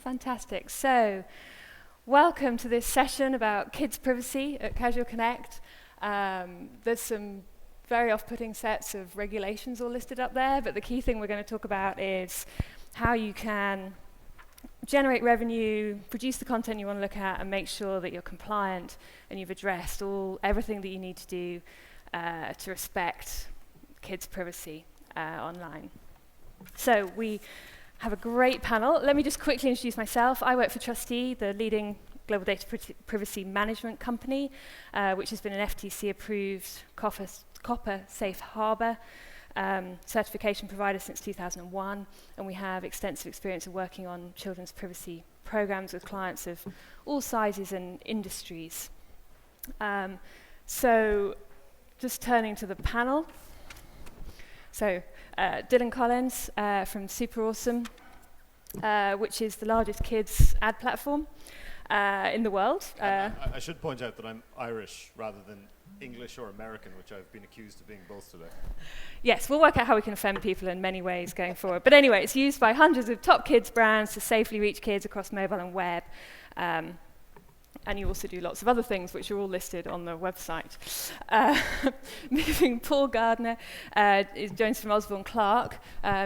Fantastic. So, welcome to this session about kids' privacy at Casual Connect. There's some very off-putting sets of regulations all listed up there, but the key thing we're going to talk about is how you can generate revenue, produce the content you want to look at, and make sure that you're compliant and you've addressed everything that you need to do to respect kids' privacy online. So we have a great panel. Let me just quickly introduce myself. I work for Trustee, the leading global data privacy management company, which has been an FTC-approved COPPA safe harbor certification provider since 2001, and we have extensive experience of working on children's privacy programs with clients of all sizes and industries. So just turning to the panel. So Dylan Collins from Super Awesome, which is the largest kids ad platform in the world. I should point out that I'm Irish rather than English or American, which I've been accused of being both today. Yes, we'll work out how we can offend people in many ways going forward. But anyway, it's used by hundreds of top kids brands to safely reach kids across mobile and web. And you also do lots of other things, which are all listed on the website. Moving, Paul Gardner joins from Osborne Clark.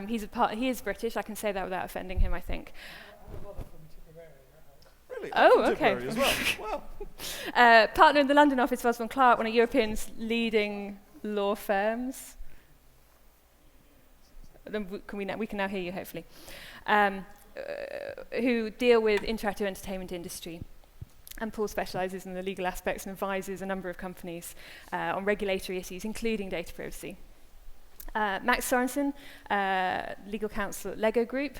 He is British. I can say that without offending him, I think. Really? Oh, okay. As well. Wow. Partner in the London office of Osborne Clark, one of Europe's leading law firms. We can now hear you, hopefully. Who deal with interactive entertainment industry. And Paul specialises in the legal aspects and advises a number of companies on regulatory issues, including data privacy. Max Sorensen, legal counsel at Lego Group,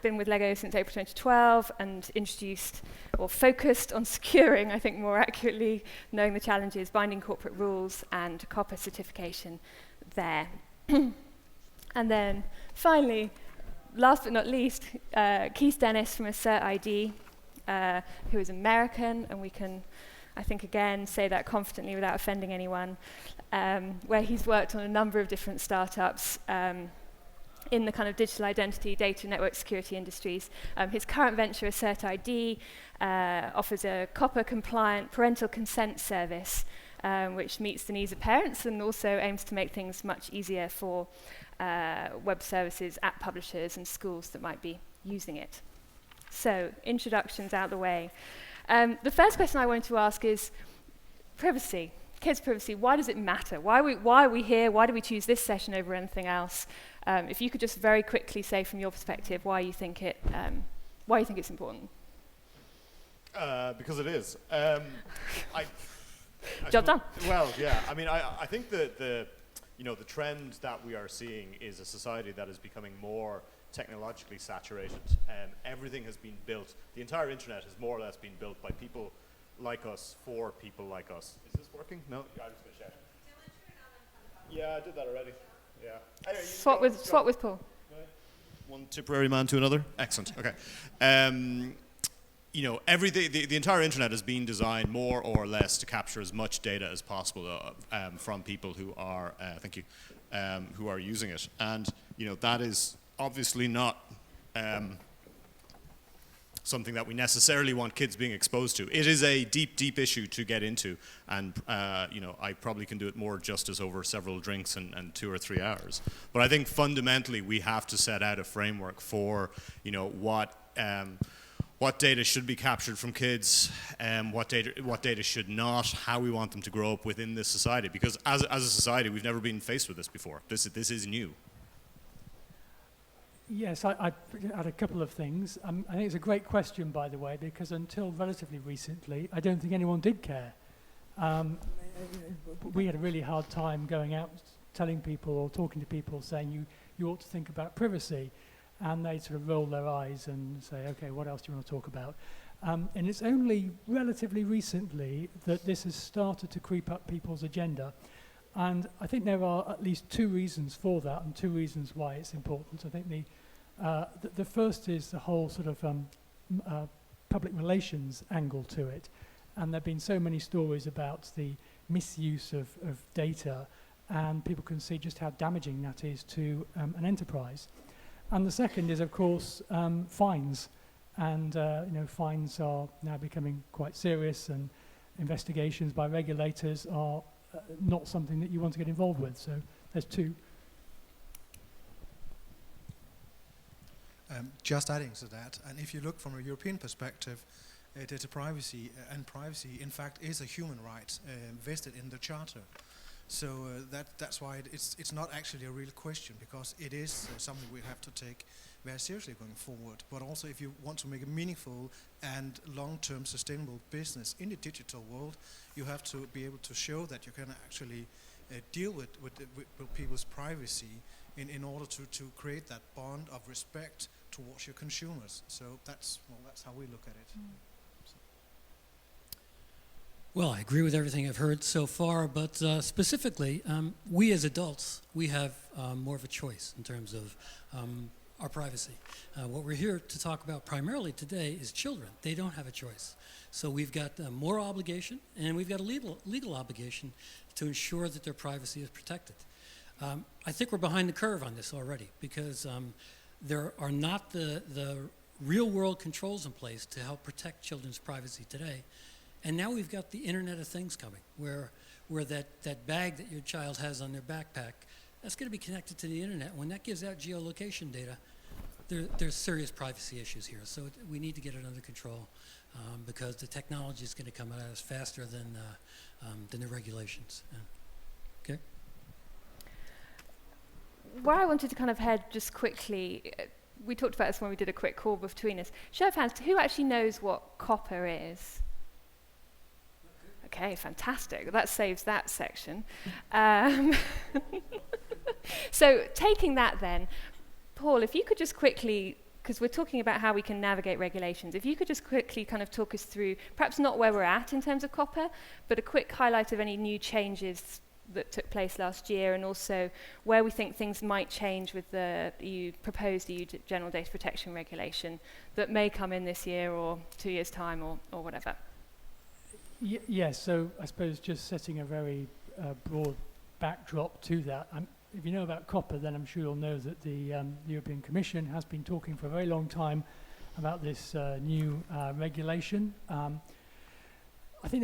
been with Lego since April 2012 and introduced or focused on securing, I think more accurately, knowing the challenges, binding corporate rules and COPPA certification there. And then finally, last but not least, Keith Dennis from Assert ID, who is American, and we can, I think again, say that confidently without offending anyone, where he's worked on a number of different startups in the kind of digital identity, data, network security industries. His current venture, Assert ID, offers a COPPA-compliant parental consent service, which meets the needs of parents and also aims to make things much easier for web services, app publishers, and schools that might be using it. So, introductions out the way. The first question I wanted to ask is privacy, kids' privacy. Why does it matter? Why are we here? Why do we choose this session over anything else? If you could just very quickly say from your perspective why you think it's important. Because it is. Job done. Well, yeah. I mean, I think the trend that we are seeing is a society that is becoming more technologically saturated. Everything has been built. The entire internet has more or less been built by people like us for people like us. Is this working? No? I was going to shout. Yeah, I did that already. Yeah. Anyway, Swap with Paul. One Tipperary man to another. Excellent. Okay. Everything. The entire internet has been designed more or less to capture as much data as possible from people who are, who are using it, and that is obviously not something that we necessarily want kids being exposed to. It is a deep, deep issue to get into, and I probably can do it more justice over several drinks and 2 or 3 hours. But I think fundamentally we have to set out a framework for what data should be captured from kids, what data should not, how we want them to grow up within this society. Because as a society, we've never been faced with this before. This is new. Yes, I had a couple of things. I think it's a great question, by the way, because until relatively recently, I don't think anyone did care. We had a really hard time going out telling people or talking to people saying you ought to think about privacy, and they sort of roll their eyes and say, okay, what else do you want to talk about? And it's only relatively recently that this has started to creep up people's agenda. And I think there are at least 2 reasons for that and 2 reasons why it's important. I think the first is the whole sort of public relations angle to it. And there have been so many stories about the misuse of data, and people can see just how damaging that is to an enterprise. And the second is, of course, fines. And fines are now becoming quite serious, and investigations by regulators are not something that you want to get involved with. So there's two. Just adding to that, and if you look from a European perspective, data privacy and privacy, in fact, is a human right vested in the Charter. So that's why it's not actually a real question, because it is something we have to take very seriously going forward. But also, if you want to make a meaningful and long-term sustainable business in the digital world, you have to be able to show that you can actually deal with people's privacy in order to create that bond of respect towards your consumers. So that's how we look at it. Well, I agree with everything I've heard so far, but specifically, we as adults, we have more of a choice in terms of our privacy. What we're here to talk about primarily today is children. They don't have a choice. So we've got more obligation, and we've got a legal obligation to ensure that their privacy is protected. I think we're behind the curve on this already, because there are not the real-world controls in place to help protect children's privacy today. And now we've got the Internet of Things coming, where that bag that your child has on their backpack, that's going to be connected to the Internet. When that gives out geolocation data, there's serious privacy issues here. So we need to get it under control, because the technology is going to come at us faster than the regulations. Okay? Where I wanted to kind of head just quickly, we talked about this when we did a quick call between us. Show of hands, who actually knows what COPPA is? Okay, fantastic. That saves that section. So taking that then, Paul, if you could just quickly, because we're talking about how we can navigate regulations, if you could just quickly kind of talk us through, perhaps not where we're at in terms of COPPA, but a quick highlight of any new changes that took place last year, and also where we think things might change with the proposed EU General Data Protection Regulation that may come in this year or 2 years' time or whatever. Yes, so I suppose just setting a very broad backdrop to that. If you know about COPPA, then I'm sure you'll know that the European Commission has been talking for a very long time about this new regulation. I think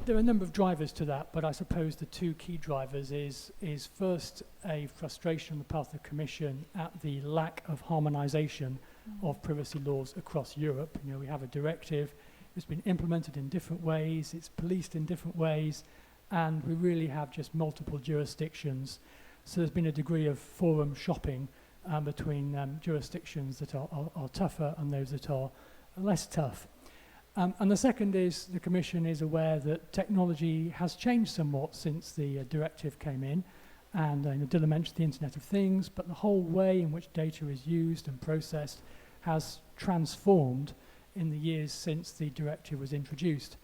there are a number of drivers to that, but I suppose the two key drivers is first a frustration on the part of the Commission at the lack of harmonization of privacy laws across Europe. You know, we have a directive. It's been implemented in different ways, it's policed in different ways, and we really have just multiple jurisdictions. So there's been a degree of forum shopping between jurisdictions that are tougher and those that are less tough. And the second is the Commission is aware that technology has changed somewhat since the directive came in. And Dylan mentioned the Internet of Things, but the whole way in which data is used and processed has transformed in the years since the directive was introduced.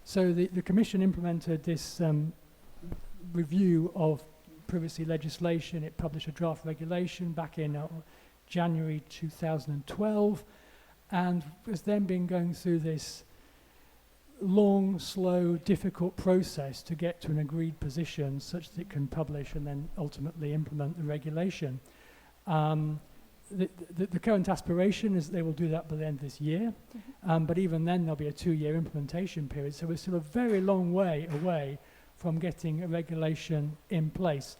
So the Commission implemented this review of privacy legislation. It published a draft regulation back in January 2012, and has then been going through this long, slow, difficult process to get to an agreed position such that it can publish and then ultimately implement the regulation. The current aspiration is they will do that by the end of this year, but even then there'll be a 2-year implementation period, so we're still a very long way away from getting a regulation in place.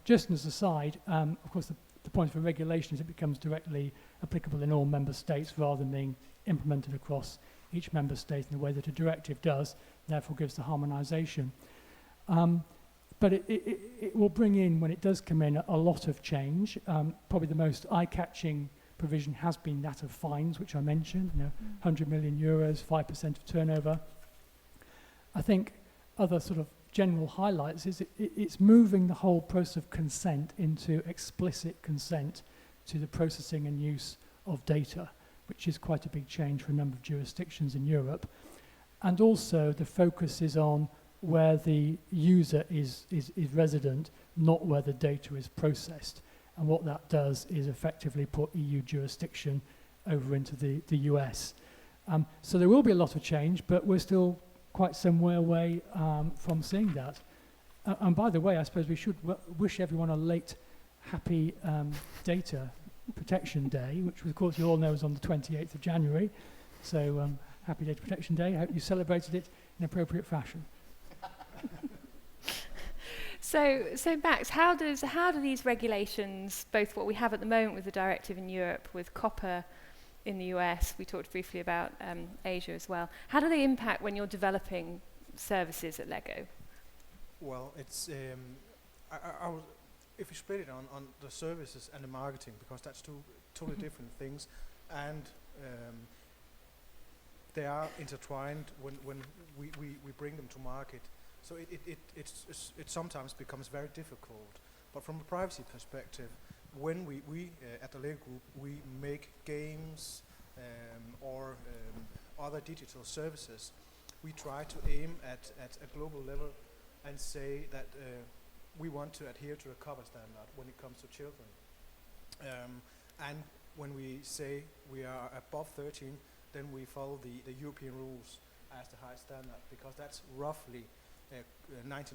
Just as an aside, of course the point of a regulation is it becomes directly applicable in all member states rather than being implemented across each member state in the way that a directive does, therefore gives the harmonization. But it will bring in, when it does come in, a lot of change. Probably the most eye-catching provision has been that of fines, which I mentioned, 100 million euros, 5% of turnover. I think other sort of general highlights is it's moving the whole process of consent into explicit consent to the processing and use of data, which is quite a big change for a number of jurisdictions in Europe. And also the focus is on where the user is resident, not where the data is processed. And what that does is effectively put EU jurisdiction over into the US. So there will be a lot of change, but we're still quite some way away from seeing that. And by the way, I suppose we should wish everyone a late happy Data Protection Day, which of course you all know is on the 28th of January. So happy Data Protection Day. I hope you celebrated it in appropriate fashion. So Max, how do these regulations, both what we have at the moment with the directive in Europe, with COPPA in the US, we talked briefly about Asia as well, how do they impact when you're developing services at Lego? Well, it's if you split it on the services and the marketing, because that's two totally different things, and they are intertwined when we bring them to market. So it sometimes becomes very difficult. But from a privacy perspective, when we at the Lego Group, we make games or other digital services, we try to aim at a global level and say that we want to adhere to the COPPA standard when it comes to children. And when we say we are above 13, then we follow the European rules as the high standard, because that's roughly 99%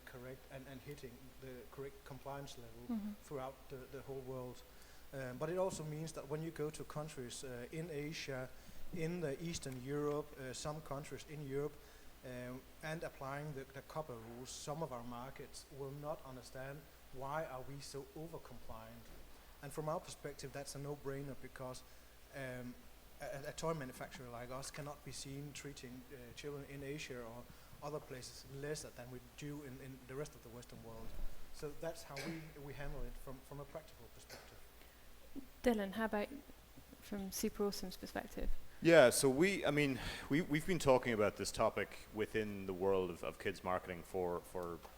correct and hitting the correct compliance level throughout the whole world. But it also means that when you go to countries in Asia, in the Eastern Europe, some countries in Europe, and applying the COPPA rules, some of our markets will not understand why are we so over-compliant. And from our perspective, that's a no-brainer, because a toy manufacturer like us cannot be seen treating children in Asia or other places lesser than we do in the rest of the Western world. So that's how we handle it from a practical perspective. Dylan, how about from Super Awesome's perspective? Yeah, so we've been talking about this topic within the world of kids marketing for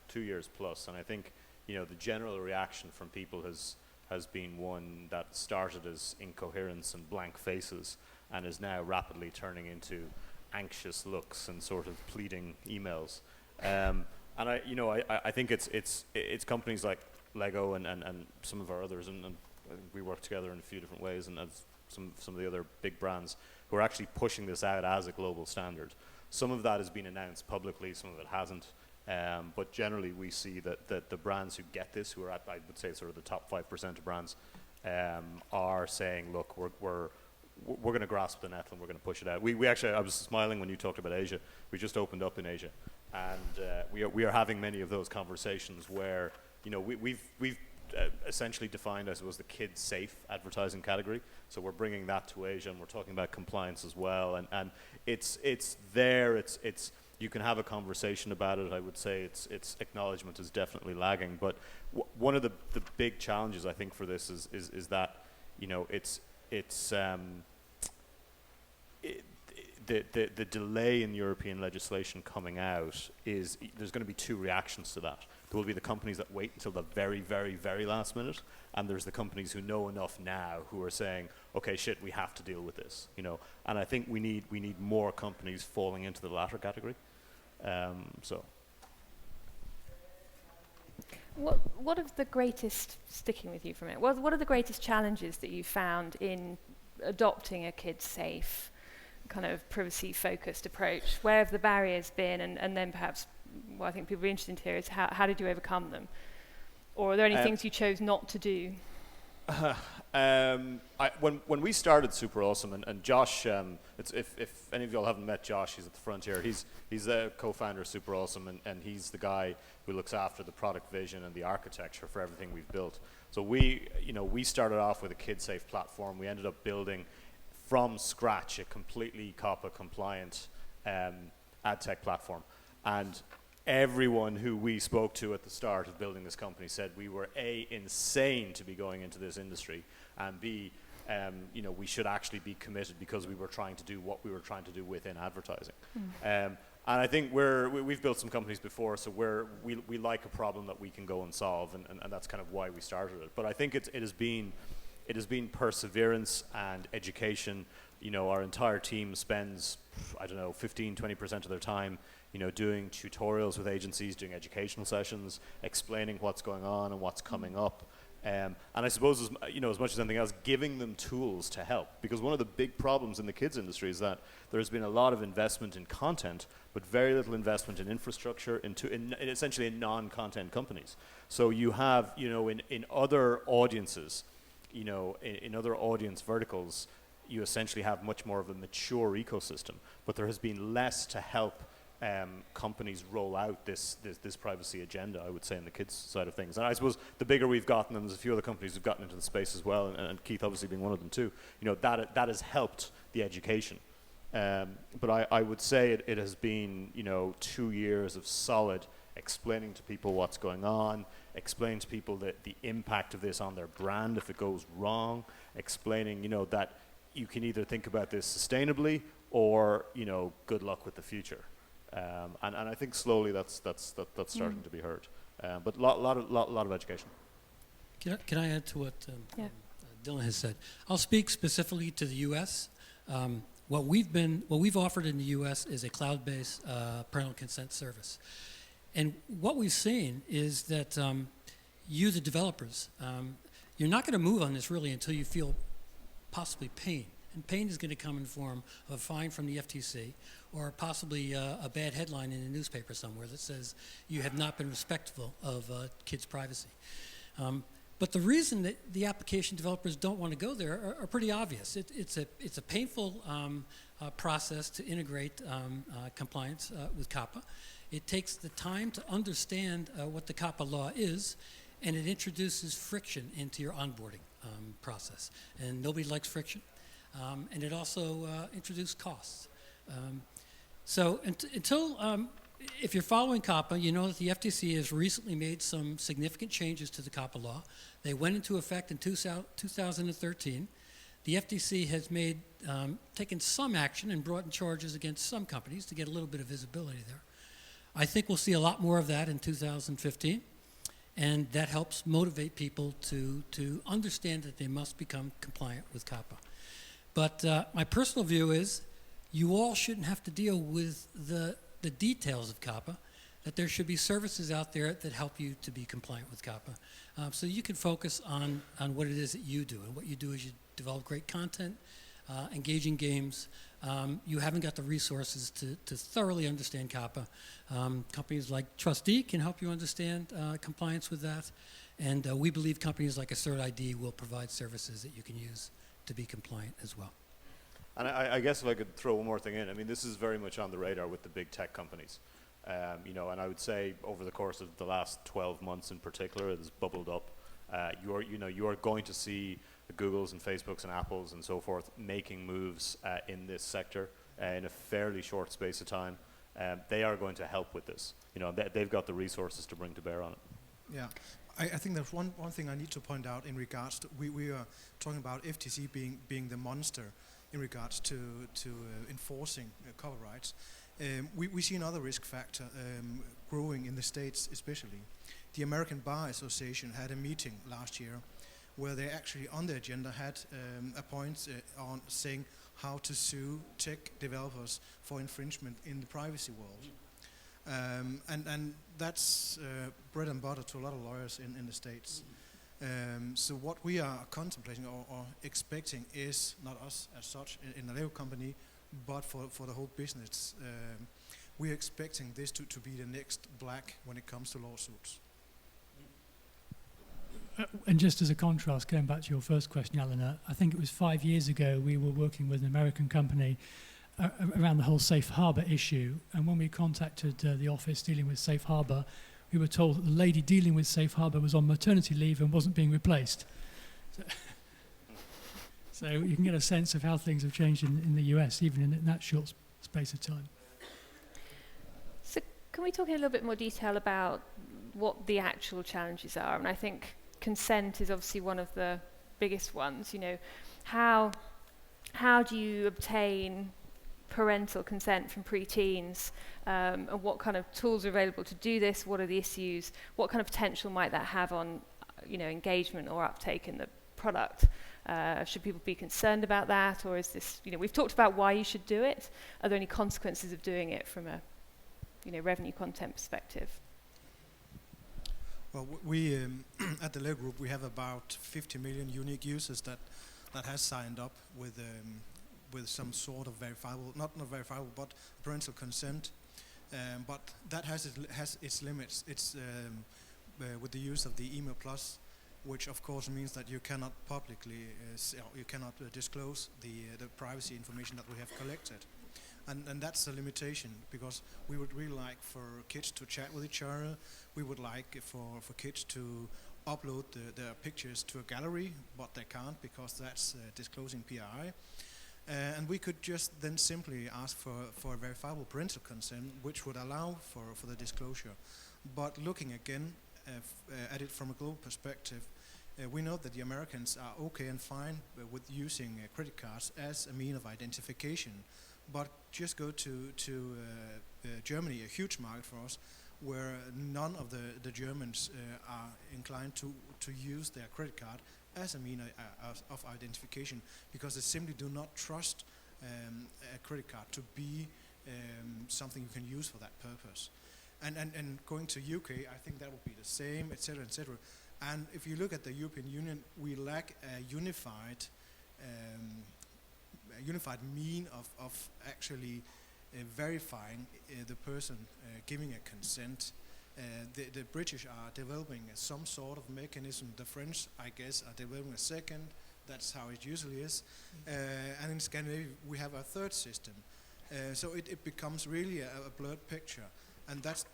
2 years plus, and I think the general reaction from people has been one that started as incoherence and blank faces and is now rapidly turning into anxious looks and sort of pleading emails. And I think it's companies like Lego and some of our others, and I think we work together in a few different ways, and as some of the other big brands who are actually pushing this out as a global standard. Some of that has been announced publicly, some of it hasn't. But generally we see that the brands who get this, who are at, I would say, sort of the top 5% of brands, are saying, look, we're going to grasp the net and we're going to push it out. We actually, I was smiling when you talked about Asia. We just opened up in Asia, and we are having many of those conversations where we've essentially defined, I suppose, the kid safe advertising category. So we're bringing that to Asia, and we're talking about compliance as well. And it's there. It's you can have a conversation about it. I would say its acknowledgement is definitely lagging. But one of the big challenges I think for this is that the delay in European legislation coming out is there's going to be two reactions to that. There will be the companies that wait until the very, very, very last minute, and there's the companies who know enough now who are saying, okay, shit, we have to deal with this, And I think we need more companies falling into the latter category. So. What are the greatest, sticking with you from it, what are the greatest challenges that you found in adopting a kid-safe, kind of privacy-focused approach? Where have the barriers been, and then perhaps what I think people are interested to hear is how did you overcome them? Or are there any things you chose not to do? When we started Super Awesome, and Josh, if any of y'all haven't met Josh, he's at the front here. He's the co-founder of Super Awesome, and he's the guy who looks after the product vision and the architecture for everything we've built. So we started off with a kid-safe platform. We ended up building from scratch a completely COPPA compliant ad tech platform, and everyone who we spoke to at the start of building this company said we were A, insane to be going into this industry, and B, we should actually be committed because we were trying to do what we were trying to do within advertising. And I think we've built some companies before, so we like a problem that we can go and solve, and that's kind of why we started it. But I think it has been perseverance and education. Our entire team spends, 15-20% of their time doing tutorials with agencies, doing educational sessions, explaining what's going on and what's coming up. And I suppose, as much as anything else, giving them tools to help. Because one of the big problems in the kids industry is that there's been a lot of investment in content, but very little investment in infrastructure, essentially in non-content companies. So you have, in other audiences, in other audience verticals, you essentially have much more of a mature ecosystem. But there has been less to help companies roll out this privacy agenda, I would say, in the kids side of things. And I suppose the bigger we've gotten, and there's a few other companies who've gotten into the space as well, and Keith obviously being one of them too, that has helped the education. But I would say it has been, 2 years of solid explaining to people what's going on, explaining to people the impact of this on their brand if it goes wrong, explaining, that you can either think about this sustainably or, good luck with the future. And I think slowly that's starting to be heard. But lot of education. Can I add to what Dylan has said? I'll speak specifically to the U.S. What we've offered in the U.S. is a cloud-based parental consent service, and what we've seen is that you, the developers, you're not going to move on this really until you feel possibly pain. And pain is going to come in the form of a fine from the FTC or possibly a bad headline in a newspaper somewhere that says you have not been respectful of kids' privacy. But the reason that the application developers don't want to go there are pretty obvious. It's a painful process to integrate compliance with COPPA. It takes the time to understand what the COPPA law is, and it introduces friction into your onboarding process. And nobody likes friction. And it also introduced costs. So if you're following COPPA, you know that the FTC has recently made some significant changes to the COPPA law. They went into effect in 2013. The FTC has taken some action and brought in charges against some companies to get a little bit of visibility there. I think we'll see a lot more of that in 2015. And that helps motivate people to understand that they must become compliant with COPPA. But my personal view is you all shouldn't have to deal with the details of COPPA, that there should be services out there that help you to be compliant with COPPA. So you can focus on what it is that you do. And what you do is you develop great content, engaging games. You haven't got the resources to thoroughly understand COPPA. Companies like Trustee can help you understand compliance with that. And we believe companies like Assert ID will provide services that you can use to be compliant as well. And I guess if I could throw one more thing in, I mean, this is very much on the radar with the big tech companies. And I would say over the course of the last 12 months in particular, it has bubbled up. You are going to see the Googles and Facebooks and Apples and so forth making moves in this sector in a fairly short space of time. They are going to help with this. They've got the resources to bring to bear on it. Yeah. I think there's one thing I need to point out in regards to, we are talking about FTC being the monster in regards to enforcing copyrights. We see another risk factor growing in the States especially. The American Bar Association had a meeting last year where they actually on the agenda had a point on saying how to sue tech developers for infringement in the privacy world. And that's bread and butter to a lot of lawyers in the States. So what we are contemplating or expecting is, not us as such in the Lego company, but for the whole business, we're expecting this to be the next black when it comes to lawsuits. And just as a contrast, going back to your first question, Eleanor, I think it was 5 years ago we were working with an American company around the whole safe harbor issue. And when we contacted the office dealing with safe harbor, we were told that the lady dealing with safe harbor was on maternity leave and wasn't being replaced. So you can get a sense of how things have changed in the US, even in that short space of time. So can we talk in a little bit more detail about what the actual challenges are? And I think consent is obviously one of the biggest ones. How do you obtain parental consent from preteens, and what kind of tools are available to do this? What are the issues? What kind of potential might that have on, engagement or uptake in the product? Should people be concerned about that, or is this? We've talked about why you should do it. Are there any consequences of doing it from a, revenue content perspective? Well, we at the Lego Group we have about 50 million unique users that has signed up with some sort of verifiable, not verifiable, but parental consent. But that has its limits. It's with the use of the email plus, which of course means that you cannot publicly, you cannot disclose the privacy information that we have collected. And that's a limitation, because we would really like for kids to chat with each other. We would like for kids to upload their pictures to a gallery, but they can't because that's disclosing PII. And we could just then simply ask for a verifiable parental consent, which would allow for the disclosure. But looking again at it from a global perspective, we know that the Americans are okay and fine with using credit cards as a means of identification. But just go to Germany, a huge market for us, where none of the Germans are inclined to use their credit card as a means of identification, because they simply do not trust a credit card to be something you can use for that purpose. And going to UK, I think that would be the same, etc., etc. And if you look at the European Union, we lack a unified mean of actually verifying the person giving a consent. The British are developing some sort of mechanism. The French, I guess, are developing a second. That's how it usually is. And in Scandinavia, we have a third system. So it becomes really a blurred picture. And that's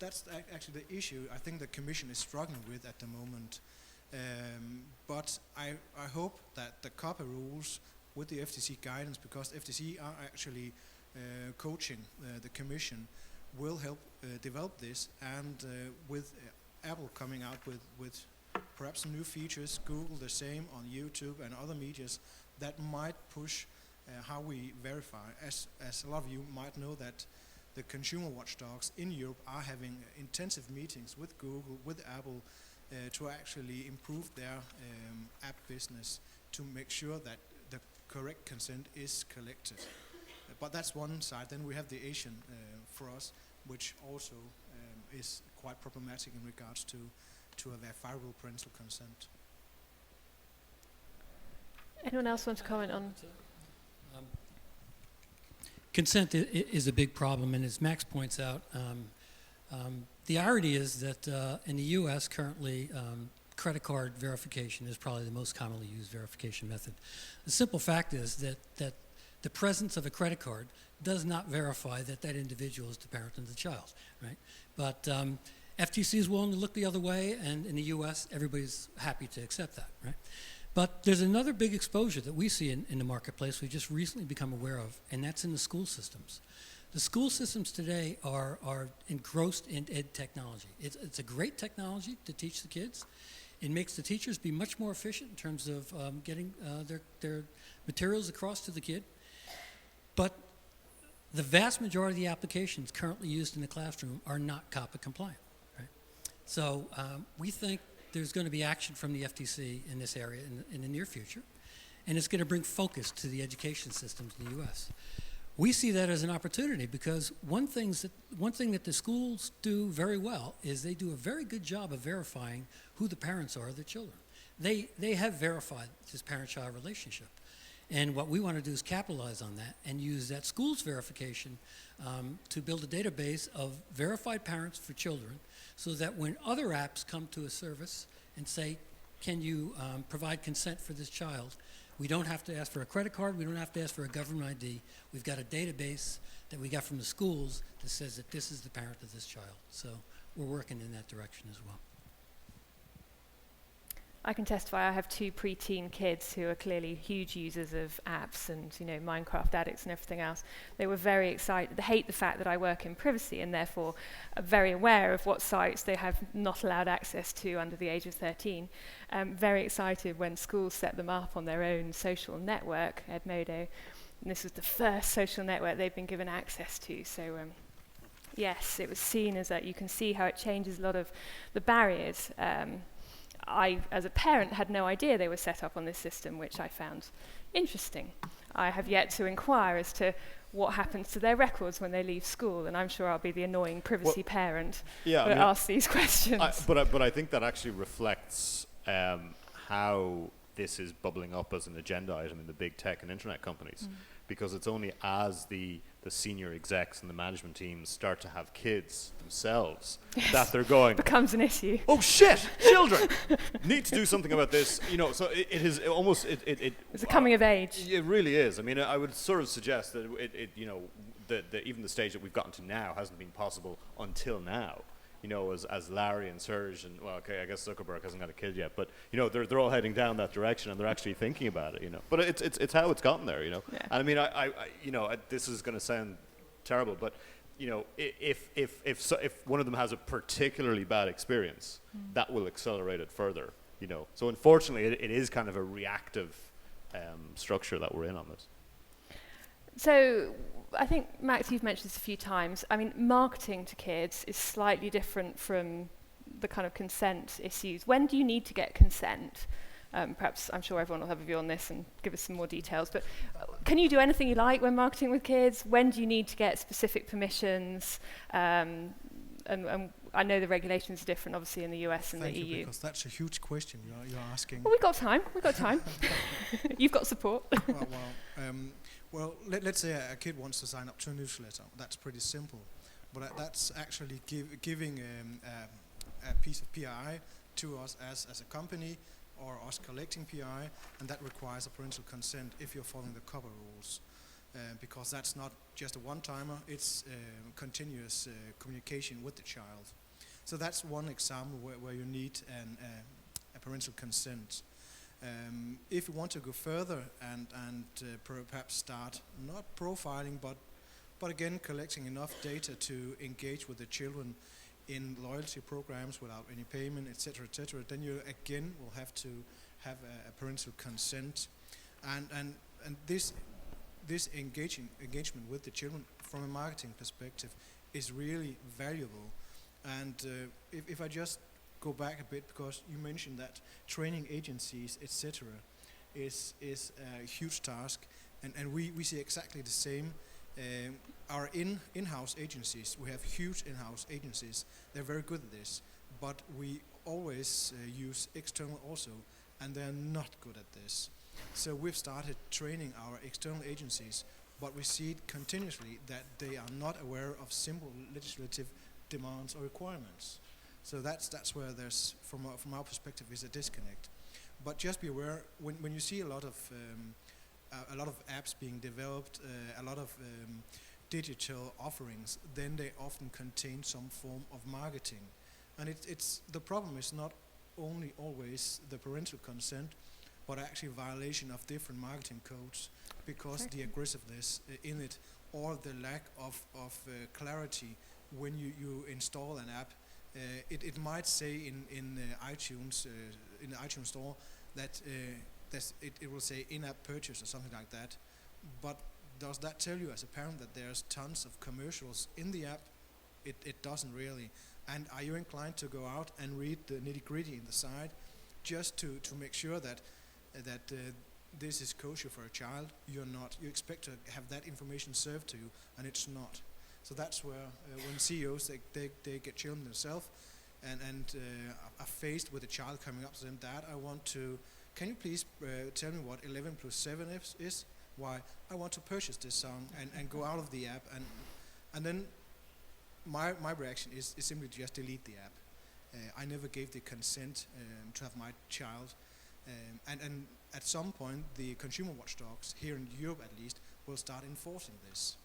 actually the issue I think the Commission is struggling with at the moment. But I hope that the COPPA rules with the FTC guidance, because FTC are actually coaching the Commission, will help develop this, and with Apple coming out with perhaps some new features, Google the same on YouTube and other medias, that might push how we verify. As a lot of you might know, that the consumer watchdogs in Europe are having intensive meetings with Google, with Apple, to actually improve their app business, to make sure that the correct consent is collected. But that's one side. Then we have the Asian for us, which also is quite problematic in regards to a verifiable parental consent. Anyone else want to comment on? Consent is a big problem, and as Max points out, the irony is that in the U.S. currently, credit card verification is probably the most commonly used verification method. The simple fact is that the presence of a credit card does not verify that that individual is the parent of the child, right? But FTC is willing to look the other way, and in the U.S., everybody's happy to accept that, right? But there's another big exposure that we see in the marketplace we've just recently become aware of, and that's in the school systems. The school systems today are engrossed in ed technology. It's a great technology to teach the kids. It makes the teachers be much more efficient in terms of getting their materials across to the kid. But the vast majority of the applications currently used in the classroom are not COPPA compliant, right? So we think there's going to be action from the FTC in this area in the near future, and it's going to bring focus to the education systems in the U.S. We see that as an opportunity, because one thing that the schools do very well is they do a very good job of verifying who the parents are of their children. They have verified this parent-child relationship. And what we want to do is capitalize on that and use that school's verification to build a database of verified parents for children, so that when other apps come to a service and say, can you provide consent for this child, we don't have to ask for a credit card, we don't have to ask for a government ID. We've got a database that we got from the schools that says that this is the parent of this child. So we're working in that direction as well. I can testify. I have 2 preteen kids who are clearly huge users of apps and, Minecraft addicts and everything else. They were very excited. They hate the fact that I work in privacy, and therefore are very aware of what sites they have not allowed access to under the age of 13. Very excited when schools set them up on their own social network, Edmodo. And this was the first social network they've been given access to. So yes, it was seen as that. You can see how it changes a lot of the barriers. I, as a parent, had no idea they were set up on this system, which I found interesting. I have yet to inquire as to what happens to their records when they leave school? And I'm sure I'll be the annoying privacy parent Yeah, that asks these questions. But I think that actually reflects how this is bubbling up as an agenda item in the big tech and internet companies. Because it's only as the senior execs and the management teams start to have kids themselves that they're going, becomes an issue. oh shit, children need to do something about this. You know, so it is almost It's a coming of age. It really is. I mean, I would sort of suggest that you know, even the stage that we've gotten to now hasn't been possible until now. You know, as Larry and Serge and, well, okay, I guess Zuckerberg hasn't got a kid yet, but you know, they're all heading down that direction and they're actually thinking about it. You know, but it's how it's gotten there. You know, Yeah. and I mean, I you know, this is going to sound terrible, but you know, if one of them has a particularly bad experience, that will accelerate it further. You know, so unfortunately, it is kind of a reactive structure that we're in on this. So I think, Max, you've mentioned this a few times. I mean, marketing to kids is slightly different from the kind of consent issues. When do you need to get consent? Perhaps, I'm sure everyone will have a view on this and give us some more details, but can you do anything you like when marketing with kids? When do you need to get specific permissions? And I know the regulations are different, obviously, in the US and Thank the you, EU. because that's a huge question you're asking. Well, we've got time. You've got support. Well, let's say a kid wants to sign up to a newsletter. That's pretty simple. But that's actually giving a piece of PI to us as a company, or us collecting PI, and that requires a parental consent if you're following the COPPA rules. Because that's not just a one-timer, it's continuous communication with the child. So that's one example where you need a parental consent. If you want to go further and perhaps start not profiling, but again collecting enough data to engage with the children in loyalty programs without any payment, etc., then you again will have to have a parental consent, and this engagement with the children from a marketing perspective is really valuable. And if I just go back a bit, because you mentioned that training agencies, etc., is a huge task, and we see exactly the same. Our in-house agencies, we have huge in-house agencies. They're very good at this, but we always use external also, and they're not good at this. So we've started training our external agencies, but we see it continuously that they are not aware of simple legislative demands or requirements. So that's where there's, from our perspective, is a disconnect. But just be aware, when you see a lot of apps being developed, a lot of digital offerings, then they often contain some form of marketing. And it's the problem is not only always the parental consent, but actually violation of different marketing codes, because the aggressiveness in it, or the lack of clarity when you install an app. It might say in iTunes, in the iTunes store, that it will say in-app purchase or something like that. But does that tell you as a parent that there's tons of commercials in the app? It doesn't really. And are you inclined to go out and read the nitty-gritty in the side, just to make sure that this is kosher for a child? You're not. You expect to have that information served to you, and it's not. So that's where when CEOs they get children themselves and are faced with a child coming up to them, Dad, can you please tell me what 11 plus 7 is? Why? I want to purchase this song, and go out of the app, and then my reaction is simply to just delete the app. I never gave the consent to have my child, and at some point the consumer watchdogs here in Europe at least will start enforcing this.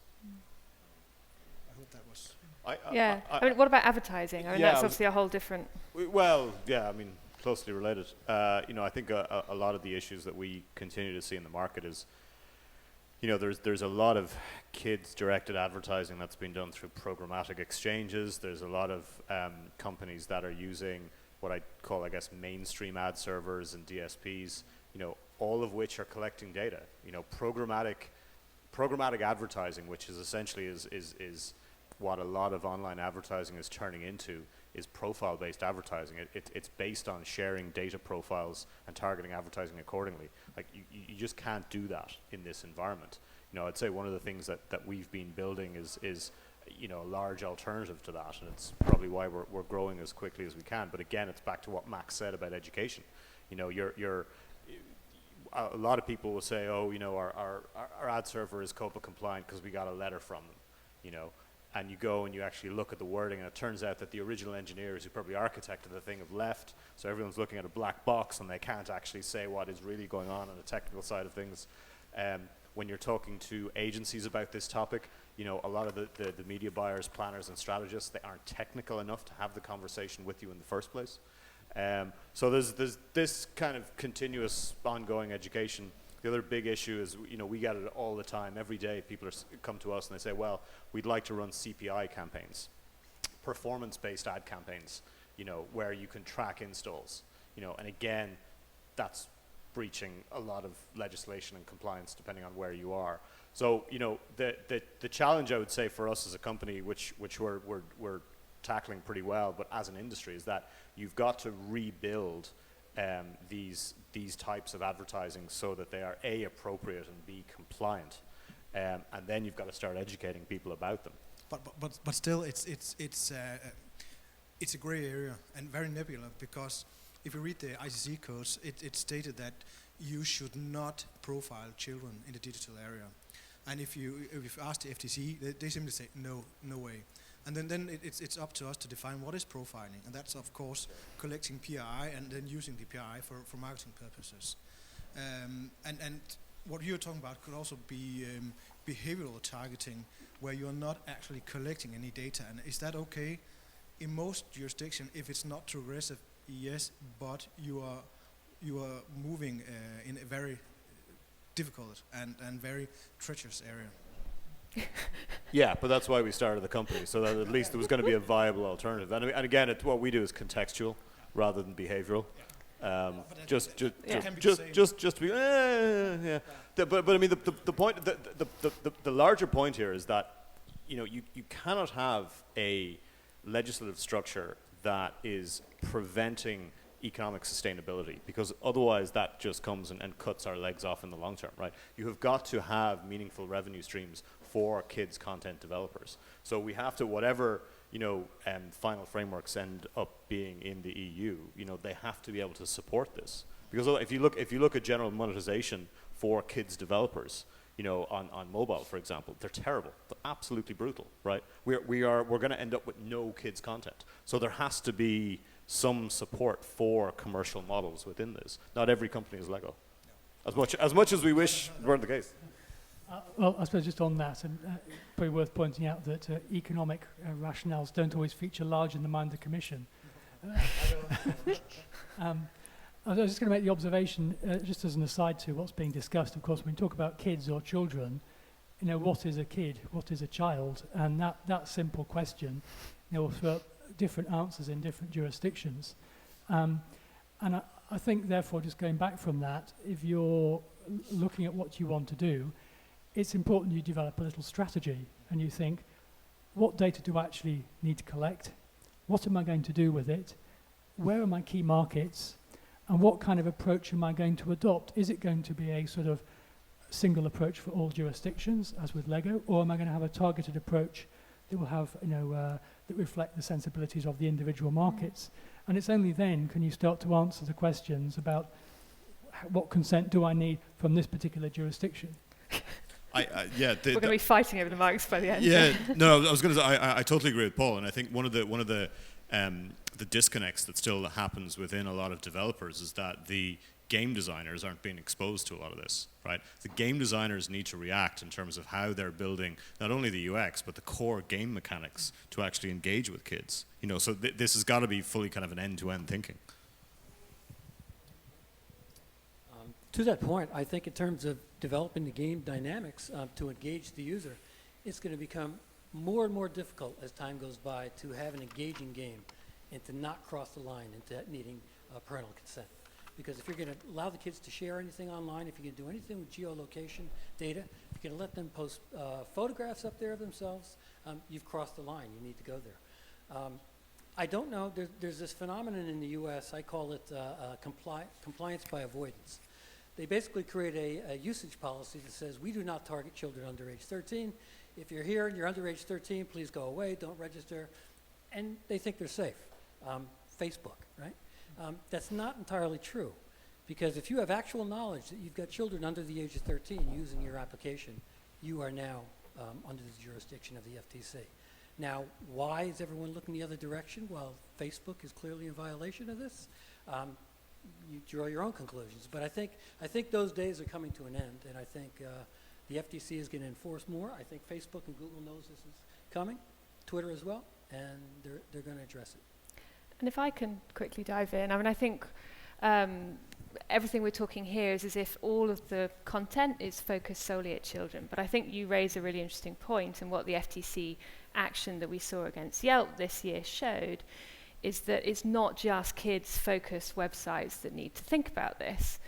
I hope that was. I mean, what about advertising? I mean, that's obviously a whole different. Well, yeah, I mean, closely related. You know, I think a lot of the issues that we continue to see in the market is, you know, there's a lot of kids-directed advertising that's been done through programmatic exchanges. There's a lot of companies that are using what I call, I guess, mainstream ad servers and DSPs. You know, all of which are collecting data. You know, programmatic advertising, which is essentially is what a lot of online advertising is turning into, is profile-based advertising. It's based on sharing data profiles and targeting advertising accordingly. Like you just can't do that in this environment. I'd say one of the things that we've been building is a large alternative to that, and it's probably why we're growing as quickly as we can. But again, it's back to what Max said about education. A lot of people will say, oh, our ad server is COPPA compliant because we got a letter from them, and you go and you actually look at the wording, and it turns out that the original engineers who probably architected the thing have left, so everyone's looking at a black box and they can't actually say what is really going on the technical side of things. When you're talking to agencies about this topic, a lot of the media buyers, planners, and strategists, they aren't technical enough to have the conversation with you in the first place. So there's this kind of continuous ongoing education. The other big issue is, we get it all the time. Every day people come to us and they say, well, we'd like to run CPI campaigns, performance-based ad campaigns, where you can track installs, and again, that's breaching a lot of legislation and compliance depending on where you are. So, the challenge I would say for us as a company, which we're tackling pretty well, but as an industry, is that you've got to rebuild these types of advertising so that they are A, appropriate, and B, compliant, and then you've got to start educating people about them. But still, it's a grey area and very nebula, because if you read the ICC codes, it's stated that you should not profile children in the digital area, and if you ask the FTC, they simply say no way. And then it's up to us to define what is profiling, and that's of course collecting PII and then using the PII for marketing purposes. And what you're talking about could also be behavioral targeting, where you're not actually collecting any data. And is that okay? In most jurisdictions, if it's not too aggressive, yes, but you are moving in a very difficult and very treacherous area. Yeah, but that's why we started the company, so that at least there was going to be a viable alternative. And again, what we do is contextual rather than behavioral. Just to be yeah. But I mean, the point, the larger point here is that you cannot have a legislative structure that is preventing economic sustainability, because otherwise that just comes and cuts our legs off in the long term, right? You have got to have meaningful revenue streams for kids content developers. So we have to, whatever final frameworks end up being in the EU, they have to be able to support this. Because if you look at general monetization for kids developers, on mobile, for example, they're terrible. They're absolutely brutal, right? We're going to end up with no kids content. So there has to be some support for commercial models within this. Not every company is Lego. As much as we wish weren't the case. Well, I suppose just on that, and probably worth pointing out that economic rationales don't always feature large in the mind of the Commission. I was just going to make the observation, just as an aside to what's being discussed. Of course, when we talk about kids or children, what is a kid? What is a child? And that simple question, will throw different answers in different jurisdictions. And I think, therefore, just going back from that, if you're looking at what you want to do, it's important you develop a little strategy and you think, what data do I actually need to collect? What am I going to do with it? Where are my key markets? And what kind of approach am I going to adopt? Is it going to be a sort of single approach for all jurisdictions, as with Lego, or am I going to have a targeted approach that will have, that reflect the sensibilities of the individual markets? And it's only then can you start to answer the questions about what consent do I need from this particular jurisdiction? We're going to be fighting over the marks by the end. Yeah, no, I was going to say I totally agree with Paul, and I think one of the disconnects that still happens within a lot of developers is that the game designers aren't being exposed to a lot of this, right? The game designers need to react in terms of how they're building not only the UX but the core game mechanics to actually engage with kids. So this has got to be fully kind of an end-to-end thinking. To that point, I think in terms of developing the game dynamics to engage the user, it's going to become more and more difficult as time goes by to have an engaging game and to not cross the line into needing parental consent. Because if you're going to allow the kids to share anything online, if you're going to do anything with geolocation data, if you're going to let them post photographs up there of themselves, you've crossed the line. You need to go there. I don't know. There's this phenomenon in the U.S. I call it compliance by avoidance. They basically create a usage policy that says we do not target children under age 13. If you're here and you're under age 13, please go away, don't register. And they think they're safe. Facebook, right? That's not entirely true, because if you have actual knowledge that you've got children under the age of 13 using your application, you are now under the jurisdiction of the FTC. Now, why is everyone looking the other direction? Well, Facebook is clearly in violation of this. You draw your own conclusions, but I think those days are coming to an end, and I think the FTC is going to enforce more. I think Facebook and Google knows this is coming, Twitter as well, and they're going to address it. And if I can quickly dive in, I mean, I think everything we're talking here is as if all of the content is focused solely at children. But I think you raise a really interesting point, and what the FTC action that we saw against Yelp this year showed is that it's not just kids-focused websites that need to think about this.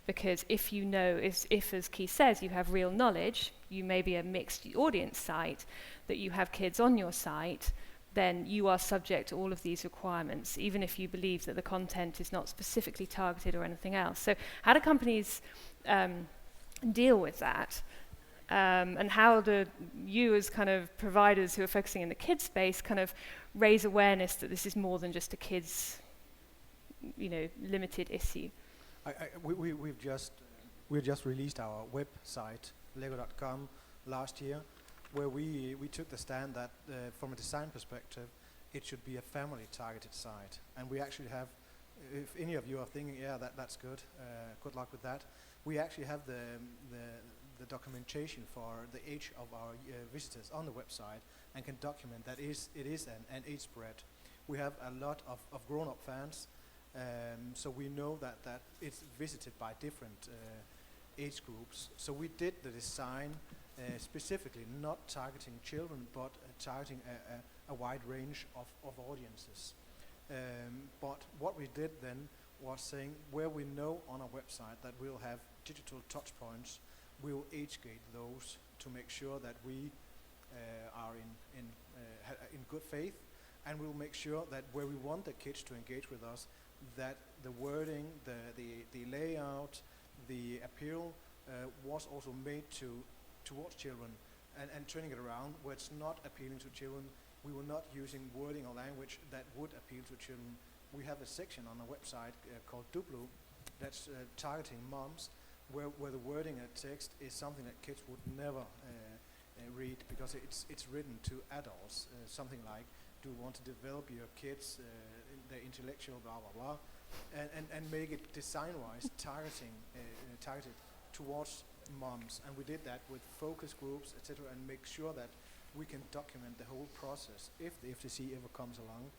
Because if you know, if as Keith says, you have real knowledge, you may be a mixed audience site, that you have kids on your site, then you are subject to all of these requirements, even if you believe that the content is not specifically targeted or anything else. So how do companies deal with that? And how do you, as kind of providers who are focusing in the kids space, kind of raise awareness that this is more than just a kids, limited issue? We've just released our website, lego.com, last year, where we took the stand that from a design perspective, it should be a family-targeted site. And we actually have, if any of you are thinking, yeah, that's good, good luck with that, we actually have the documentation for the age of our visitors on the website, and can document that it is an age spread. We have a lot of grown-up fans, so we know that it's visited by different age groups. So we did the design specifically not targeting children, but targeting a wide range of audiences. But what we did then was saying, where we know on our website that we'll have digital touch points, we'll age gate those to make sure that we are in good faith, and we'll make sure that where we want the kids to engage with us, that the wording, the layout, the appeal was also made towards children, and turning it around where it's not appealing to children. We were not using wording or language that would appeal to children. We have a section on our website called Duplo that's targeting moms, where the wording and text is something that kids would never read, because it's written to adults, something like, do you want to develop your kids, their intellectual blah blah blah, and make it design-wise targeted towards moms. And we did that with focus groups, etc., and make sure that we can document the whole process if the FTC ever comes along.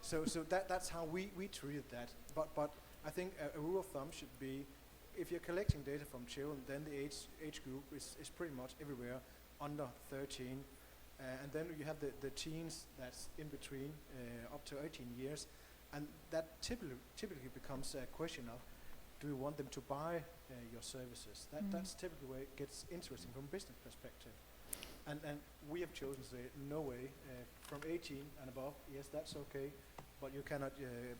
So that's how we treated that. But I think a rule of thumb should be, if you're collecting data from children, then the age group is pretty much everywhere under 13. And then you have the teens that's in between, up to 18 years. And that typically becomes a question of, do you want them to buy your services? That's typically where it gets interesting from a business perspective. And we have chosen to say, no way, from 18 and above, yes, that's okay, but you cannot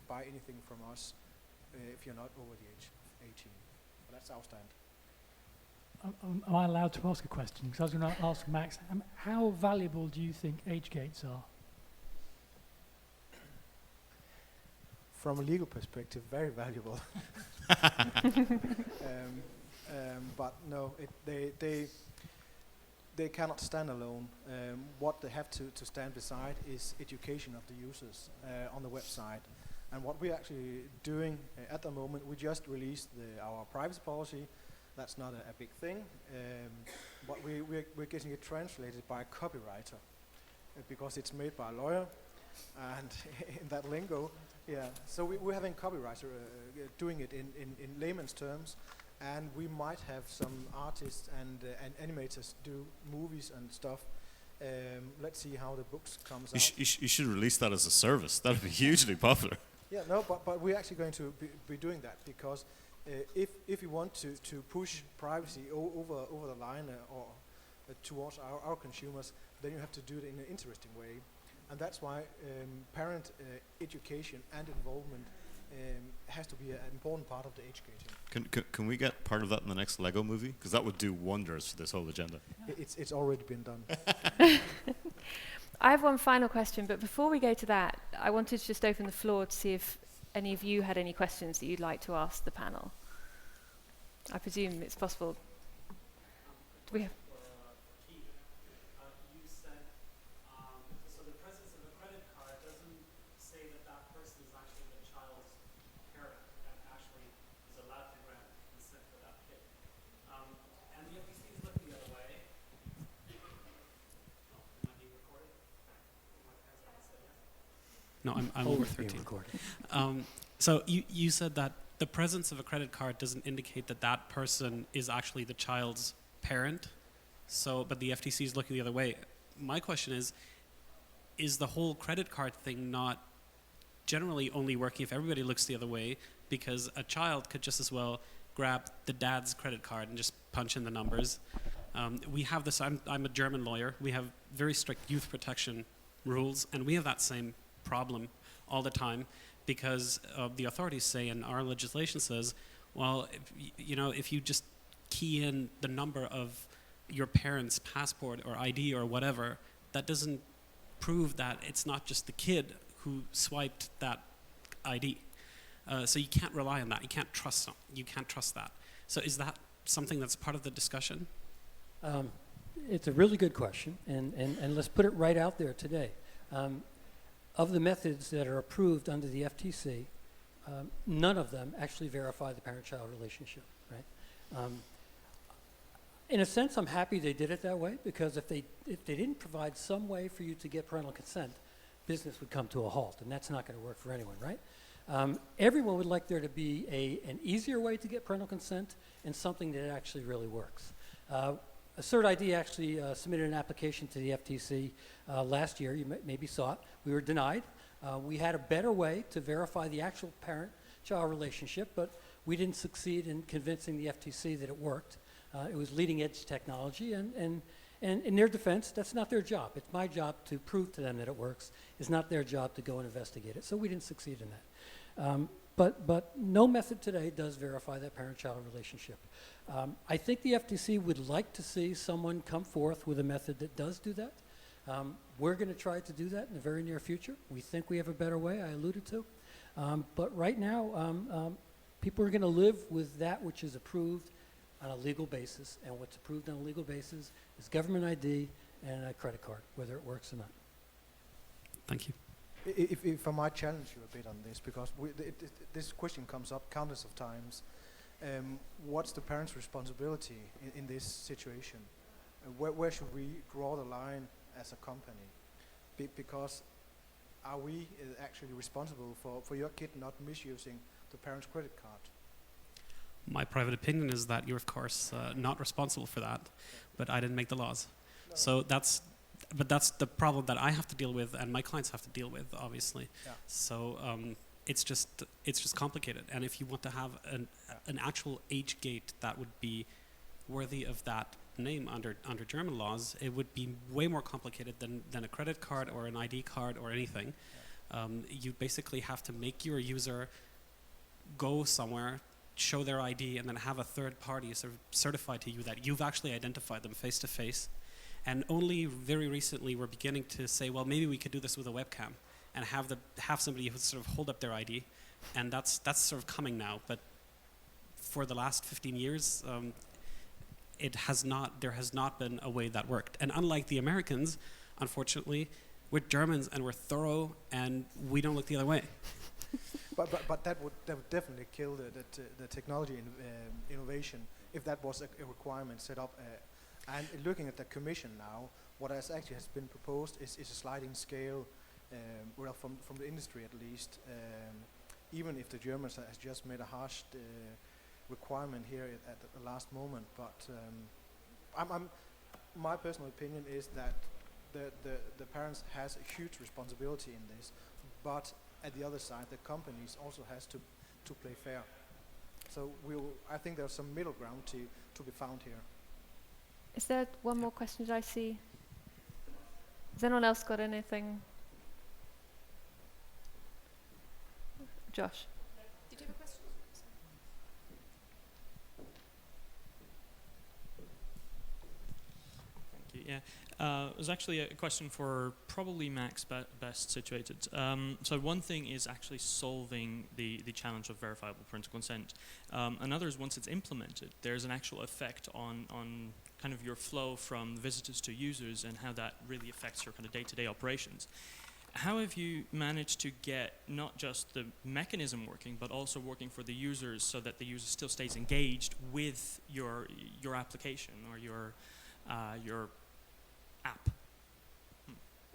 buy anything from us if you're not over the age of 18. But that's our stand. Am I allowed to ask a question? Because I was going to ask Max, how valuable do you think age gates are? From a legal perspective, very valuable. But no, they cannot stand alone. What they have to stand beside is education of the users on the website. And what we're actually doing at the moment, we just released our privacy policy. That's not a big thing, but we're getting it translated by a copywriter because it's made by a lawyer, and in that lingo, yeah. So we're having copywriter doing it in layman's terms, and we might have some artists and animators do movies and stuff. Let's see how the books comes out. You should release that as a service. That would be hugely popular. Yeah, no, but we're actually going to be doing that, because if you want to push privacy over the line or towards our consumers, then you have to do it in an interesting way. And that's why parent education and involvement has to be an important part of the age gating. Can we get part of that in the next Lego movie? Because that would do wonders for this whole agenda. It's already been done. I have one final question, but before we go to that, I wanted to just open the floor to see if any of you had any questions that you'd like to ask the panel. I presume it's possible. Do we have? You said, so the presence of a credit card doesn't say that that person is actually the child's parent and actually is allowed to grant consent for that kid. And the FTC is looking the other way. Am I being recorded? My parents haven't said yes. No, I'm over 13. So you said that the presence of a credit card doesn't indicate that that person is actually the child's parent. So, but the FTC is looking the other way. My question is the whole credit card thing not generally only working if everybody looks the other way? Because a child could just as well grab the dad's credit card and just punch in the numbers. We have this, I'm a German lawyer. We have very strict youth protection rules, and we have that same problem all the time because the authorities say, and our legislation says, well, if you just key in the number of your parents' passport or ID or whatever, that doesn't prove that it's not just the kid who swiped that ID. So you can't rely on that. You can't trust that. So is that something that's part of the discussion? It's a really good question, and let's put it right out there today. Of the methods that are approved under the FTC, none of them actually verify the parent-child relationship, right? In a sense, I'm happy they did it that way, because if they didn't provide some way for you to get parental consent, business would come to a halt, and that's not going to work for anyone, right? Everyone would like there to be an easier way to get parental consent and something that actually really works. Assert ID actually submitted an application to the FTC last year. You maybe saw it. We were denied. We had a better way to verify the actual parent-child relationship, but we didn't succeed in convincing the FTC that it worked. It was leading-edge technology, and in their defense, that's not their job. It's my job to prove to them that it works. It's not their job to go and investigate it. So we didn't succeed in that. But no method today does verify that parent-child relationship. I think the FTC would like to see someone come forth with a method that does do that. We're going to try to do that in the very near future. We think we have a better way, I alluded to. But right now, people are going to live with that which is approved on a legal basis, and what's approved on a legal basis is government ID and a credit card, whether it works or not. Thank you. If I might challenge you a bit on this, because this question comes up countless of times. What's the parent's responsibility in this situation? Where should we draw the line as a company? Because are we actually responsible for your kid not misusing the parent's credit card? My private opinion is that you're, of course, not responsible for that, but I didn't make the laws. No. So that's the problem that I have to deal with, and my clients have to deal with, obviously. Yeah. So it's just complicated. And if you want to have an actual age gate that would be worthy of that name under German laws, it would be way more complicated than a credit card or an ID card or anything. Yeah. You basically have to make your user go somewhere, show their ID, and then have a third party sort of certify to you that you've actually identified them face to face. And only very recently we're beginning to say, well, maybe we could do this with a webcam and have somebody who sort of hold up their ID, and that's sort of coming now. But for the last 15 years, there has not been a way that worked. And unlike the Americans, unfortunately, we're Germans and we're thorough, and we don't look the other way. But that would definitely kill the technology innovation if that was a requirement set up. And looking at the commission now, what has been proposed is a sliding scale, well, from the industry at least. Even if the Germans has just made a harsh requirement here at the last moment, but my personal opinion is that the parents has a huge responsibility in this, but at the other side, the companies also has to play fair. So I think there's some middle ground to be found here. Is there one more question I see? Has anyone else got anything? Josh. yeah. It was actually a question for probably Max, best situated. So one thing is actually solving the challenge of verifiable parental consent. Another is once it's implemented, there's an actual effect on kind of your flow from visitors to users and how that really affects your kind of day-to-day operations. How have you managed to get not just the mechanism working, but also working for the users so that the user still stays engaged with your application or your app?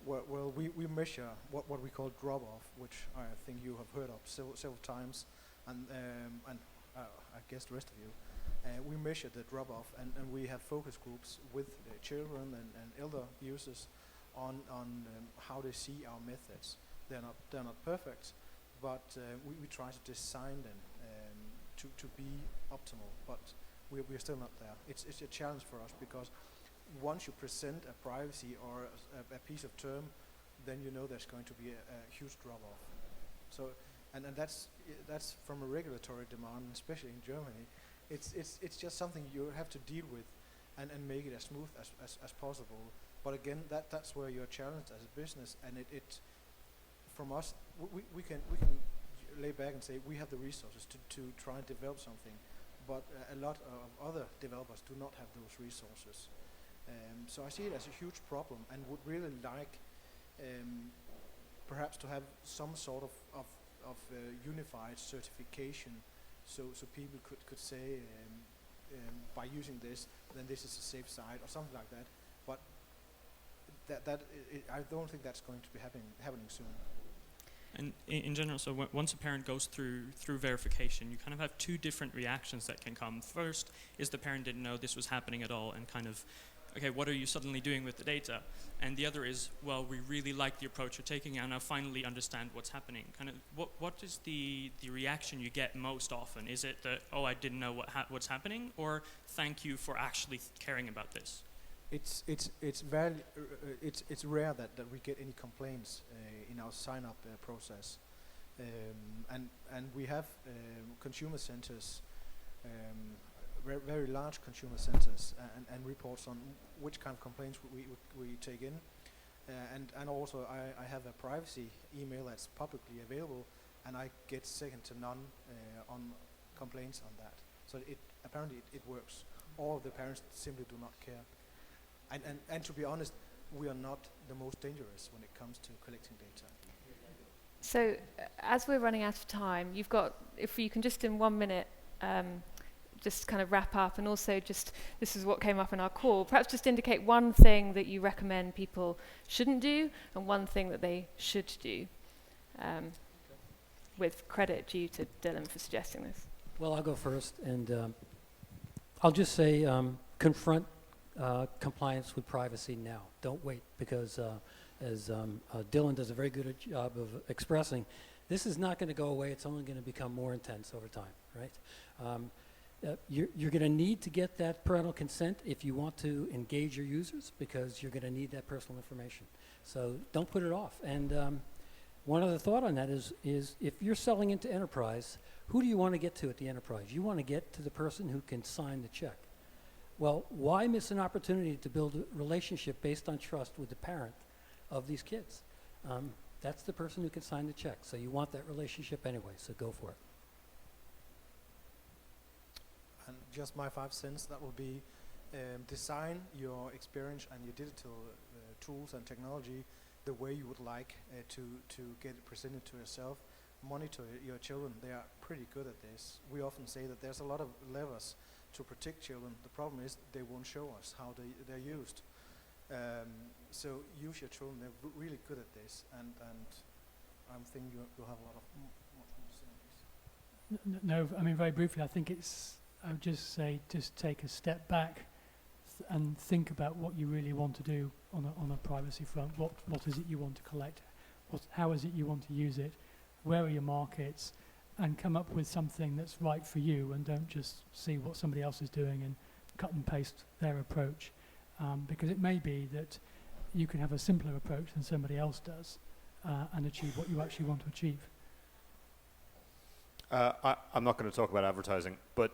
Well, we measure what we call drop-off, which I think you have heard of several times, and I guess the rest of you. We measure the drop-off, and we have focus groups with children and elder users on how they see our methods. They're not perfect, but we try to design them to be optimal. But we're still not there. It's a challenge for us because once you present a privacy or a piece of term, then you know there's going to be a huge drop-off. So, and that's from a regulatory demand, especially in Germany. It's just something you have to deal with, and make it as smooth as possible. But again, that's where you're challenged as a business, and it from us we can lay back and say we have the resources to try and develop something, but a lot of other developers do not have those resources. So I see it as a huge problem, and would really like perhaps to have some sort of unified certification, so people could say by using this, then this is a safe site or something like that. But I don't think that's going to be happening soon. And in general, so once a parent goes through verification, you kind of have two different reactions that can come. First is the parent didn't know this was happening at all, and kind of, okay, what are you suddenly doing with the data? And the other is, well, we really like the approach you're taking, and I finally understand what's happening. Kind of, what is the reaction you get most often? Is it that, oh, I didn't know what's happening, or thank you for actually caring about this? It's rare that we get any complaints in our sign-up process, and we have consumer centers, very large consumer centers, and reports on which kind of complaints we take in, and also I have a privacy email that's publicly available, and I get second to none on complaints on that. So apparently it works. All of the parents simply do not care. And to be honest, we are not the most dangerous when it comes to collecting data. So as we're running out of time, you've got, if you can just in 1 minute, just kind of wrap up, and also just, this is what came up in our call, perhaps just indicate one thing that you recommend people shouldn't do and one thing that they should do, with credit due to Dylan for suggesting this. Well, I'll go first, and I'll just say confront compliance with privacy now. Don't wait, because as Dylan does a very good job of expressing, this is not going to go away. It's only going to become more intense over time, right? You're going to need to get that parental consent if you want to engage your users, because you're going to need that personal information. So don't put it off. And one other thought on that is if you're selling into enterprise, who do you want to get to at the enterprise? You want to get to the person who can sign the check. Well, why miss an opportunity to build a relationship based on trust with the parent of these kids? That's the person who can sign the check. So you want that relationship anyway, so go for it. And just my 5 cents, that will be design your experience and your digital tools and technology the way you would like to get it presented to yourself. Monitor your children. They are pretty good at this. We often say that there's a lot of levers to protect children. The problem is they won't show us how they're used. So use your children. They're really good at this, and I'm thinking you'll have a lot of much more synergies. No, I mean, very briefly, I think I would just say, just take a step back and think about what you really want to do on a privacy front. What is it you want to collect? How is it you want to use it? Where are your markets? And come up with something that's right for you, and don't just see what somebody else is doing and cut and paste their approach. Because it may be that you can have a simpler approach than somebody else does and achieve what you actually want to achieve. I'm not going to talk about advertising, but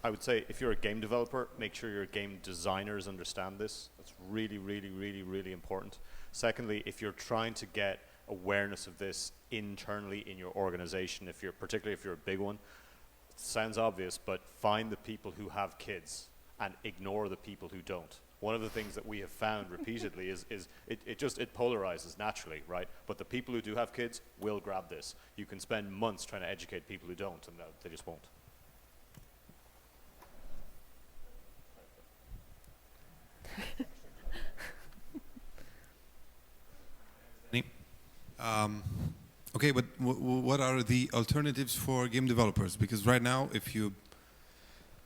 I would say if you're a game developer, make sure your game designers understand this. That's really, really, really, really important. Secondly, if you're trying to get awareness of this internally in your organization, particularly if you're a big one, it sounds obvious, but find the people who have kids and ignore the people who don't. One of the things that we have found repeatedly is it polarizes naturally, right? But the people who do have kids will grab this. You can spend months trying to educate people who don't, and they just won't. Okay, but what are the alternatives for game developers? Because right now, if you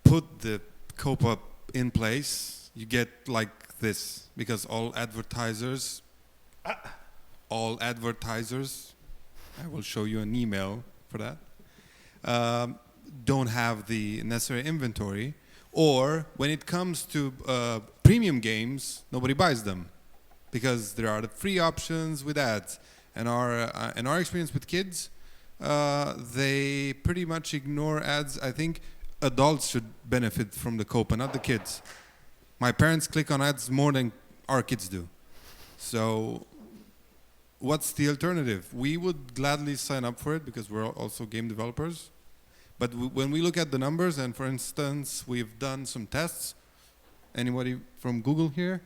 put the COPPA in place, you get like this, because all advertisers, I will show you an email for that, don't have the necessary inventory, or when it comes to premium games, nobody buys them, because there are the free options with ads. And our experience with kids, they pretty much ignore ads. I think adults should benefit from the COPPA, not the kids. My parents click on ads more than our kids do. So what's the alternative? We would gladly sign up for it because we're also game developers. But when we look at the numbers, and for instance, we've done some tests. Anybody from Google here?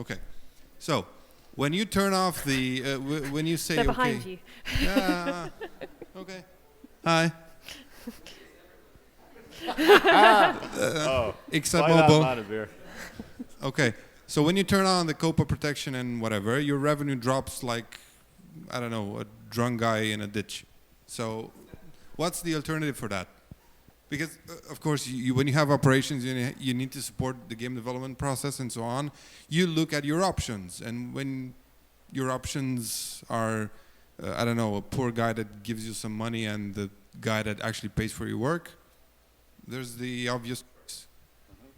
Okay. So when you turn off the, when you say, they're okay. behind you. Okay. Hi. Except mobile. Okay. So when you turn on the COPPA protection and whatever, your revenue drops like, I don't know, a drunk guy in a ditch. So what's the alternative for that? Because, of course, when you have operations, you need to support the game development process and so on. You look at your options. And when your options are, I don't know, a poor guy that gives you some money and the guy that actually pays for your work, there's the obvious choice.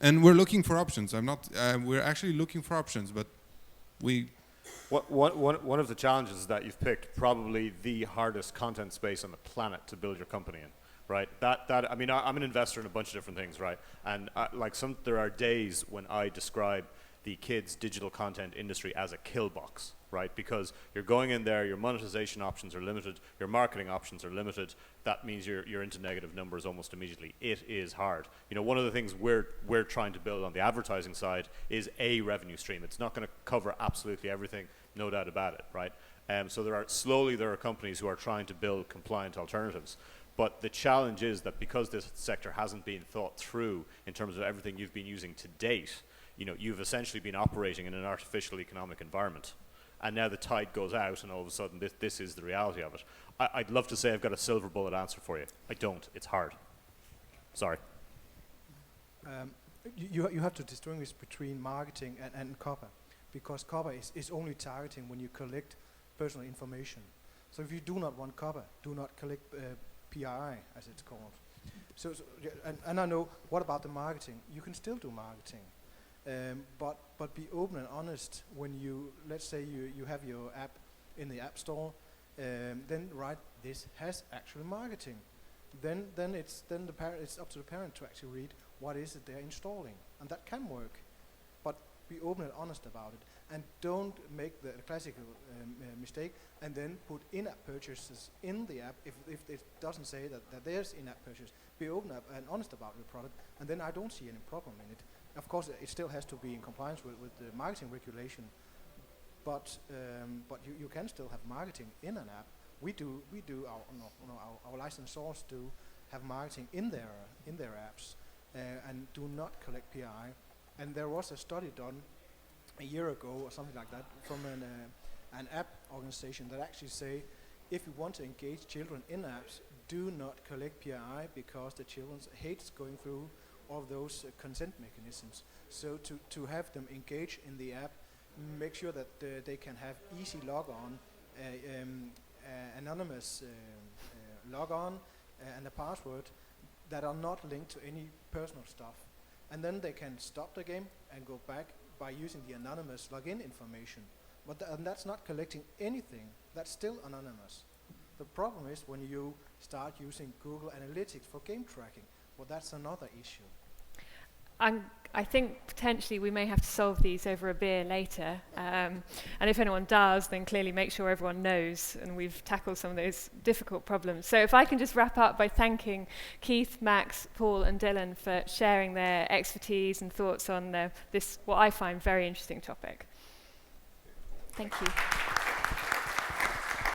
And we're looking for options. We're actually looking for options, but One of the challenges is that you've picked probably the hardest content space on the planet to build your company in. Right. I mean, I'm an investor in a bunch of different things, right? And there are days when I describe the kids' digital content industry as a kill box, right? Because you're going in there, your monetization options are limited, your marketing options are limited. That means you're into negative numbers almost immediately. It is hard. You know, one of the things we're trying to build on the advertising side is a revenue stream. It's not going to cover absolutely everything, no doubt about it, right? So there are companies who are trying to build compliant alternatives. But the challenge is that because this sector hasn't been thought through in terms of everything you've been using to date, you know, you've essentially been operating in an artificial economic environment. And now the tide goes out and all of a sudden this is the reality of it. I'd love to say I've got a silver bullet answer for you. I don't. It's hard. Sorry. You have to distinguish between marketing and COPPA, because COPPA is only targeting when you collect personal information. So if you do not want COPPA, do not collect PII, as it's called. So and I know, what about the marketing? You can still do marketing, but be open and honest when let's say you have your app in the App Store, then write, this has actual marketing. Then it's up to the parent to actually read what is it they're installing, and that can work. But be open and honest about it, and don't make the classical mistake and then put in-app purchases in the app if it doesn't say that there's in-app purchase. Be open and honest about your product, and then I don't see any problem in it. Of course, it still has to be in compliance with the marketing regulation, but you can still have marketing in an app. We do our licensors do have marketing in their apps and do not collect PI. And there was a study done a year ago or something like that from an app organization that actually say, if you want to engage children in apps, do not collect PI, because the children hates going through all those consent mechanisms. So to have them engage in the app, make sure that they can have easy log-on, anonymous log-on, and a password that are not linked to any personal stuff. And then they can stop the game and go back by using the anonymous login information. But and that's not collecting anything. That's still anonymous. The problem is when you start using Google Analytics for game tracking. Well, that's another issue. I think potentially we may have to solve these over a beer later. And if anyone does, then clearly make sure everyone knows and we've tackled some of those difficult problems. So if I can just wrap up by thanking Keith, Max, Paul and Dylan for sharing their expertise and thoughts on this, what I find very interesting topic. Thank you.